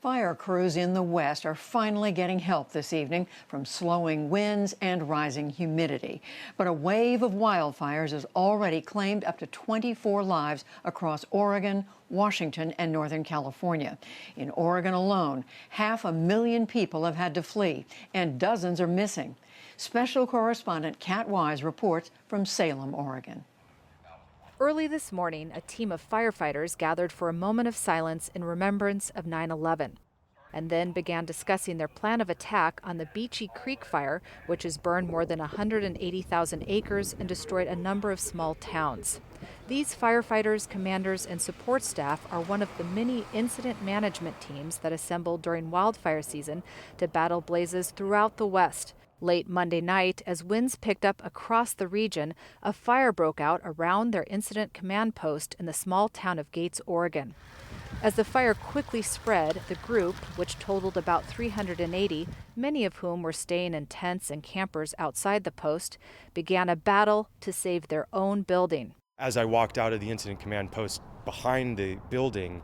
Fire crews in the West are finally getting help this evening from slowing winds and rising humidity. But a wave of wildfires has already claimed up to 24 lives across Oregon, Washington, and Northern California. In Oregon alone, 500,000 people have had to flee, and dozens are missing. Special correspondent Kat Wise reports from Salem, Oregon. Early this morning, a team of firefighters gathered for a moment of silence in remembrance of 9/11, and then began discussing their plan of attack on the Beachy Creek fire, which has burned more than 180,000 acres and destroyed a number of small towns. These firefighters, commanders, and support staff are one of the many incident management teams that assembled during wildfire season to battle blazes throughout the West. Late Monday night, as winds picked up across the region, a fire broke out around their incident command post in the small town of Gates, Oregon. As the fire quickly spread, the group, which totaled about 380, many of whom were staying in tents and campers outside the post, began a battle to save their own building. As I walked out of the incident command post behind the building,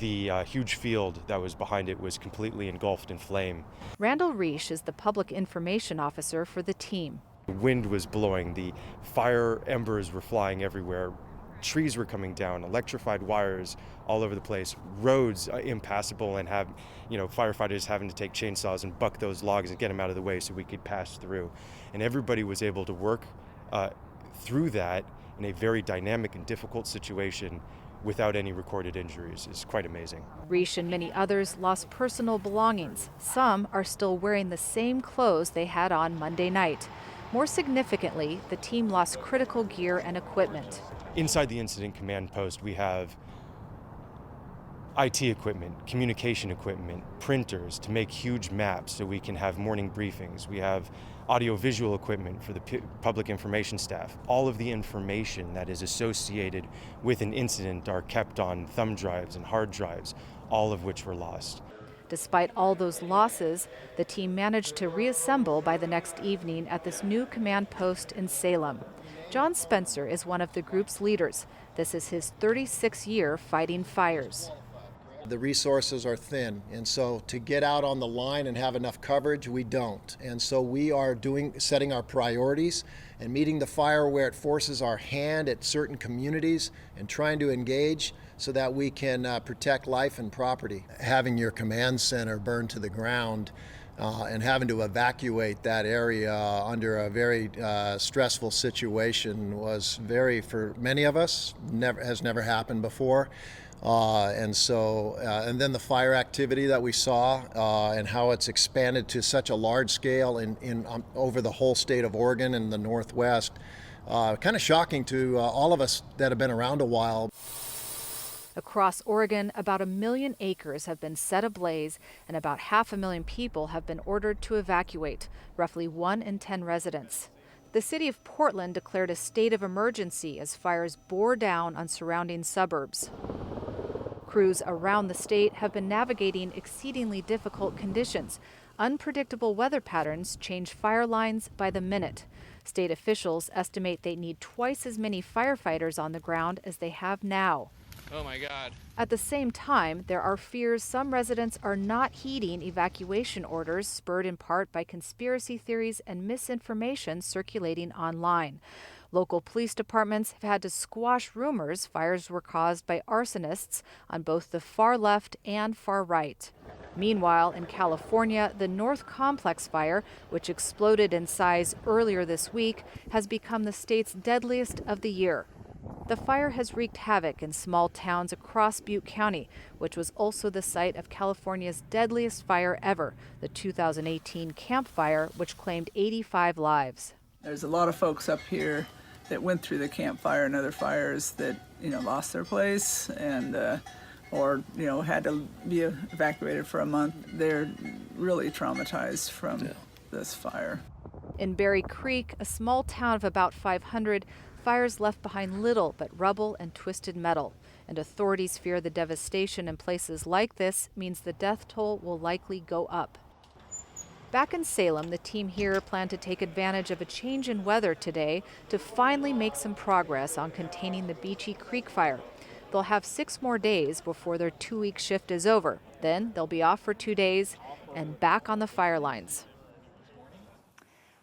the huge field that was behind it was completely engulfed in flame. Randall Reish is the public information officer for the team. The wind was blowing, the fire embers were flying everywhere, trees were coming down, electrified wires all over the place, roads impassable, and firefighters having to take chainsaws and buck those logs and get them out of the way so we could pass through. And everybody was able to work through that in a very dynamic and difficult situation without any recorded injuries. Is quite amazing. Reish and many others lost personal belongings. Some are still wearing the same clothes they had on Monday night. More significantly, the team lost critical gear and equipment. Inside the incident command post, we have IT equipment, communication equipment, printers to make huge maps so we can have morning briefings. We have audiovisual equipment for the public information staff. All of the information that is associated with an incident are kept on thumb drives and hard drives, all of which were lost. Despite all those losses, the team managed to reassemble by the next evening at this new command post in Salem. John Spencer is one of the group's leaders. This is his 36th year fighting fires. The resources are thin, and so to get out on the line and have enough coverage, we don't. And so we are setting our priorities and meeting the fire where it forces our hand at certain communities and trying to engage so that we can protect life and property. Having your command center burned to the ground and having to evacuate that area under a very stressful situation was for many of us, has never happened before. And then the fire activity that we saw and how it's expanded to such a large scale over the whole state of Oregon and the Northwest, kind of shocking to all of us that have been around a while. Across Oregon, about 1 million acres have been set ablaze, and about 500,000 people have been ordered to evacuate, roughly 1 in 10 residents. The city of Portland declared a state of emergency as fires bore down on surrounding suburbs. Crews around the state have been navigating exceedingly difficult conditions. Unpredictable weather patterns change fire lines by the minute. State officials estimate they need twice as many firefighters on the ground as they have now. Oh my God. At the same time, there are fears some residents are not heeding evacuation orders, spurred in part by conspiracy theories and misinformation circulating online. Local police departments have had to squash rumors fires were caused by arsonists on both the far left and far right. Meanwhile, in California, the North Complex fire, which exploded in size earlier this week, has become the state's deadliest of the year. The fire has wreaked havoc in small towns across Butte County, which was also the site of California's deadliest fire ever, the 2018 Camp Fire, which claimed 85 lives. There's a lot of folks up here that went through the Camp Fire and other fires that, lost their place and or had to be evacuated for a month. They're really traumatized from this fire. In Berry Creek, a small town of about 500, fires left behind little but rubble and twisted metal, and authorities fear the devastation in places like this means the death toll will likely go up. Back in Salem, the team here planned to take advantage of a change in weather today to finally make some progress on containing the Beachy Creek fire. They'll have 6 more days before their 2-week shift is over. Then they'll be off for 2 days and back on the fire lines.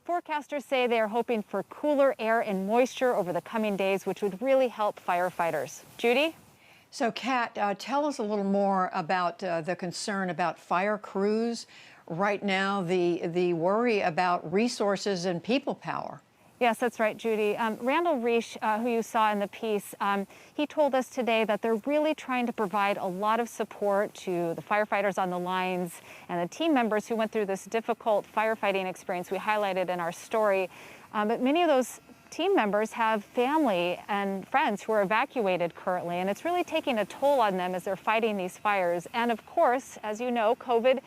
Forecasters say they are hoping for cooler air and moisture over the coming days, which would really help firefighters. Judy? So, Kat, tell us a little more about the concern about fire crews. Right now, the worry about resources and people power. Yes, that's right, Judy. Randall Reich, who you saw in the piece, he told us today that they're really trying to provide a lot of support to the firefighters on the lines and the team members who went through this difficult firefighting experience we highlighted in our story. But many of those team members have family and friends who are evacuated currently, and it's really taking a toll on them as they're fighting these fires. And of course, as you know, COVID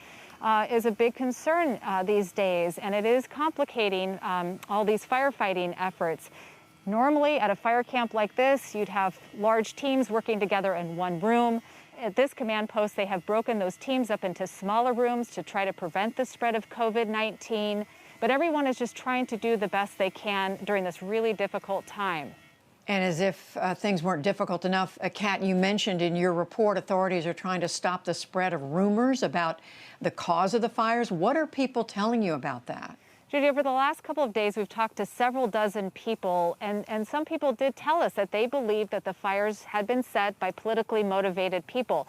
is a big concern these days, and it is complicating all these firefighting efforts. Normally, at a fire camp like this, you'd have large teams working together in one room. At this command post, they have broken those teams up into smaller rooms to try to prevent the spread of COVID-19. But everyone is just trying to do the best they can during this really difficult time. And as if things weren't difficult enough, Kat, you mentioned in your report authorities are trying to stop the spread of rumors about the cause of the fires. What are people telling you about that? Judy, over the last couple of days, we've talked to several dozen people, and some people did tell us that they believed that the fires had been set by politically motivated people.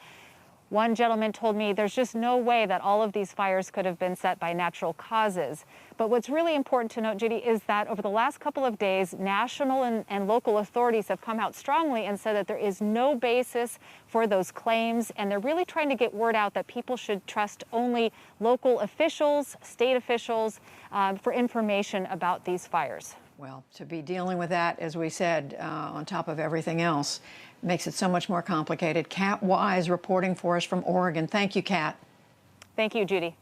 One gentleman told me there's just no way that all of these fires could have been set by natural causes. But what's really important to note, Judy, is that over the last couple of days, national and local authorities have come out strongly and said that there is no basis for those claims. And they're really trying to get word out that people should trust only local officials, state officials, for information about these fires. Well, to be dealing with that, as we said, on top of everything else, makes it so much more complicated. Kat Wise reporting for us from Oregon. Thank you, Kat. Thank you, Judy.